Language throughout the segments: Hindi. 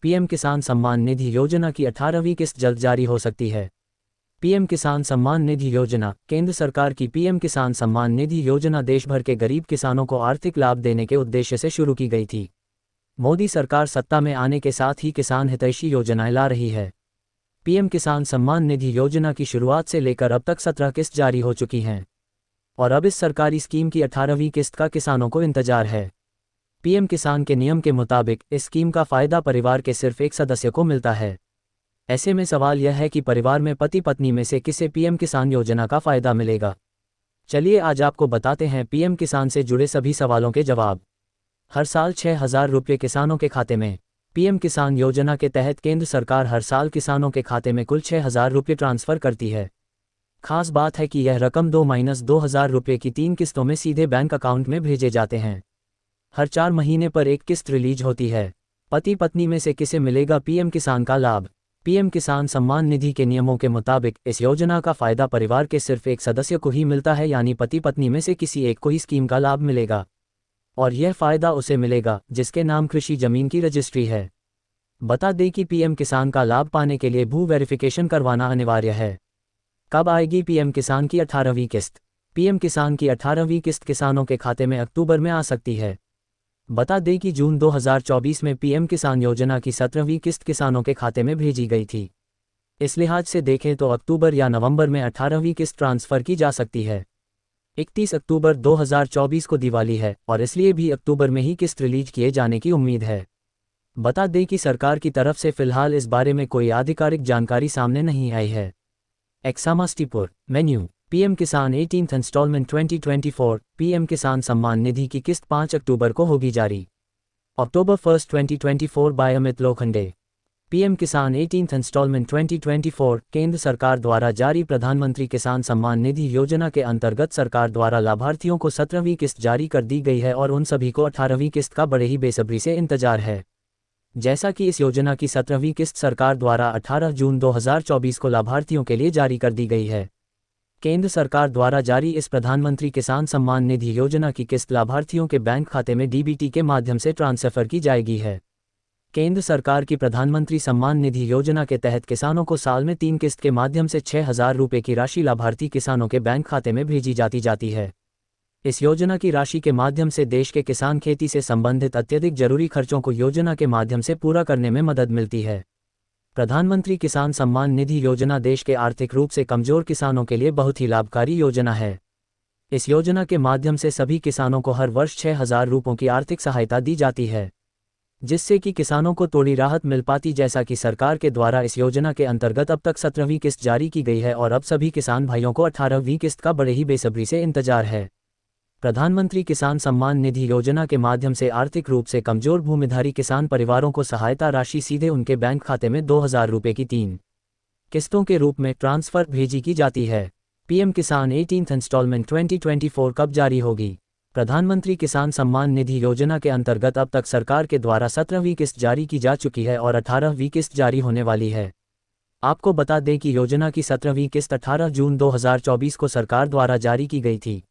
पीएम किसान सम्मान निधि योजना की 18वीं किस्त जल्द जारी हो सकती है। पीएम किसान सम्मान निधि योजना। केंद्र सरकार की पीएम किसान सम्मान निधि योजना देश भर के गरीब किसानों को आर्थिक लाभ देने के उद्देश्य से शुरू की गई थी। मोदी सरकार सत्ता में आने के साथ ही किसान हितैषी योजनाएं ला रही है। पीएम किसान सम्मान निधि योजना की शुरुआत से लेकर अब तक 17 किस्त जारी हो चुकी हैं और अब इस सरकारी स्कीम की 18वीं किस्त का किसानों को इंतजार है। पीएम किसान के नियम के मुताबिक इस स्कीम का फायदा परिवार के सिर्फ एक सदस्य को मिलता है। ऐसे में सवाल यह है कि परिवार में पति पत्नी में से किसे पीएम किसान योजना का फायदा मिलेगा। चलिए आज आपको बताते हैं पीएम किसान से जुड़े सभी सवालों के जवाब। हर साल 6,000 रुपये किसानों के खाते में। पीएम किसान योजना के तहत केंद्र सरकार हर साल किसानों के खाते में कुल 6,000 रुपये ट्रांसफर करती है। खास बात है कि यह रकम 2-2,000 रुपये की 3 किस्तों में सीधे बैंक अकाउंट में भेजे जाते हैं। हर 4 महीने पर एक किस्त रिलीज होती है। पति पत्नी में से किसे मिलेगा पीएम किसान का लाभ। पीएम किसान सम्मान निधि के नियमों के मुताबिक इस योजना का फायदा परिवार के सिर्फ एक सदस्य को ही मिलता है, यानी पति पत्नी में से किसी एक को ही स्कीम का लाभ मिलेगा और यह फायदा उसे मिलेगा जिसके नाम कृषि जमीन की रजिस्ट्री है। बता दें कि पीएम किसान का लाभ पाने के लिए भू वेरिफिकेशन करवाना अनिवार्य है। कब आएगी पीएम किसान की 18वीं किस्त। पीएम किसान की 18वीं किस्त किसानों के खाते में अक्टूबर में आ सकती है। बता दें कि जून 2024 में पीएम किसान योजना की 17वीं किस्त किसानों के खाते में भेजी गई थी। इस लिहाज से देखें तो अक्टूबर या नवंबर में 18वीं किस्त ट्रांसफर की जा सकती है। 31 अक्टूबर 2024 को दिवाली है और इसलिए भी अक्टूबर में ही किस्त रिलीज किए जाने की उम्मीद है। बता दें कि सरकार की तरफ से फिलहाल इस बारे में कोई आधिकारिक जानकारी सामने नहीं आई है। समस्तीपुर मेन्यू। पीएम किसान 18th इंस्टॉलमेंट 2024। पीएम किसान सम्मान निधि की किस्त 5 अक्टूबर को होगी जारी। अक्टूबर 1, 2024 बाय अमित लोखंडे। पीएम किसान 18th इंस्टॉलमेंट 2024 केंद्र सरकार द्वारा जारी प्रधानमंत्री किसान सम्मान निधि योजना के अंतर्गत सरकार द्वारा लाभार्थियों को 17वीं किस्त जारी कर दी गई है और उन सभी को 18वीं किस्त का बड़े ही बेसब्री से इंतजार है। जैसा कि इस योजना की 17वीं किस्त सरकार द्वारा 18 जून 2024 को लाभार्थियों के लिए जारी कर दी गई है। केंद्र सरकार द्वारा जारी इस प्रधानमंत्री किसान सम्मान निधि योजना की किस्त लाभार्थियों के बैंक खाते में डीबीटी के माध्यम से ट्रांसफर की जाएगी है। केंद्र सरकार की प्रधानमंत्री सम्मान निधि योजना के तहत किसानों को साल में 3 किस्त के माध्यम से 6,000 रुपये की राशि लाभार्थी किसानों के बैंक खाते में भेजी जाती है। इस योजना की राशि के माध्यम से देश के किसान खेती से संबंधित अत्यधिक जरूरी खर्चों को योजना के माध्यम से पूरा करने में मदद मिलती है। प्रधानमंत्री किसान सम्मान निधि योजना देश के आर्थिक रूप से कमजोर किसानों के लिए बहुत ही लाभकारी योजना है। इस योजना के माध्यम से सभी किसानों को हर वर्ष 6,000 रुपयों की आर्थिक सहायता दी जाती है, जिससे कि किसानों को थोड़ी राहत मिल पाती। जैसा कि सरकार के द्वारा इस योजना के अंतर्गत अब तक 17वीं किस्त जारी की गई है और अब सभी किसान भाइयों को 18वीं किस्त का बड़े ही बेसब्री से इंतजार है। प्रधानमंत्री किसान सम्मान निधि योजना के माध्यम से आर्थिक रूप से कमजोर भूमिधारी किसान परिवारों को सहायता राशि सीधे उनके बैंक खाते में 2,000 रुपये की 3 किस्तों के रूप में ट्रांसफर भेजी की जाती है। पीएम किसान 18th इंस्टॉलमेंट 2024 कब जारी होगी। प्रधानमंत्री किसान सम्मान निधि योजना के अंतर्गत अब तक सरकार के द्वारा 17वीं किस्त जारी की जा चुकी है और 18वीं किस्त जारी होने वाली है। आपको बता दें कि योजना की 17वीं किस्त 18 जून 2024 को सरकार द्वारा जारी की गई थी।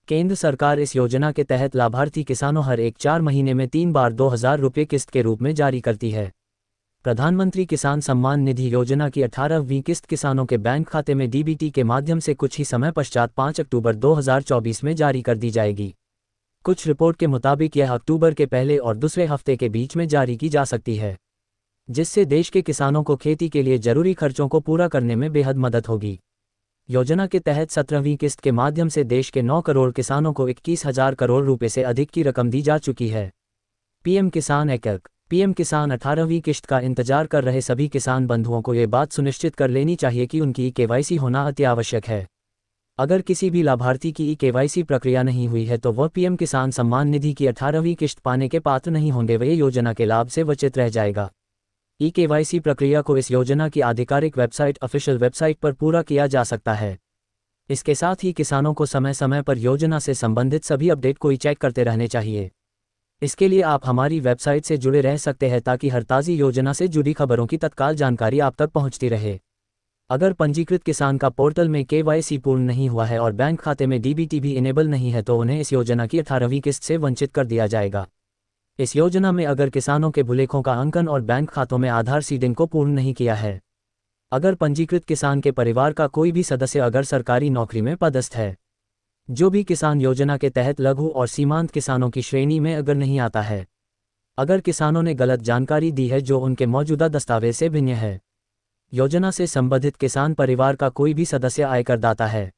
केंद्र सरकार इस योजना के तहत लाभार्थी किसानों हर एक 4 महीने में 3 बार 2,000 रुपये किस्त के रूप में जारी करती है। प्रधानमंत्री किसान सम्मान निधि योजना की 18वीं किस्त किसानों के बैंक खाते में डीबीटी के माध्यम से कुछ ही समय पश्चात 5 अक्टूबर 2024 में जारी कर दी जाएगी। कुछ रिपोर्ट के मुताबिक यह अक्टूबर के पहले और दूसरे हफ्ते के बीच में जारी की जा सकती है, जिससे देश के किसानों को खेती के लिए जरूरी खर्चों को पूरा करने में बेहद मदद होगी। योजना के तहत 17वीं किस्त के माध्यम से देश के 9 करोड़ किसानों को 21,000 करोड़ रुपए से अधिक की रकम दी जा चुकी है। पीएम किसान एकक। पीएम किसान 18वीं किस्त का इंतजार कर रहे सभी किसान बंधुओं को ये बात सुनिश्चित कर लेनी चाहिए कि उनकी केवाईसी होना अति आवश्यक है। अगर किसी भी लाभार्थी की केवाईसी प्रक्रिया नहीं हुई है तो वह पीएम किसान सम्मान निधि की 18वीं किस्त पाने के पात्र नहीं होंगे, वह योजना के लाभ से वंचित रह जाएगा। केवाईसी प्रक्रिया को इस योजना की आधिकारिक वेबसाइट ऑफिशियल वेबसाइट पर पूरा किया जा सकता है। इसके साथ ही किसानों को समय समय पर योजना से संबंधित सभी अपडेट को चेक करते रहने चाहिए। इसके लिए आप हमारी वेबसाइट से जुड़े रह सकते हैं ताकि हर ताज़ी योजना से जुड़ी खबरों की तत्काल जानकारी आप तक पहुंचती रहे। अगर पंजीकृत किसान का पोर्टल में केवाईसी पूर्ण नहीं हुआ है और बैंक खाते में डीबीटी भी इनेबल नहीं है तो उन्हें इस योजना की 18वीं किस्त से वंचित कर दिया जाएगा। इस योजना में अगर किसानों के भुलेखों का अंकन और बैंक खातों में आधार सीडिंग को पूर्ण नहीं किया है। अगर पंजीकृत किसान के परिवार का कोई भी सदस्य अगर सरकारी नौकरी में पदस्थ है। जो भी किसान योजना के तहत लघु और सीमांत किसानों की श्रेणी में अगर नहीं आता है। अगर किसानों ने गलत जानकारी दी है जो उनके मौजूदा दस्तावेज से भिन्न है। योजना से संबंधित किसान परिवार का कोई भी सदस्य आयकर दाता है।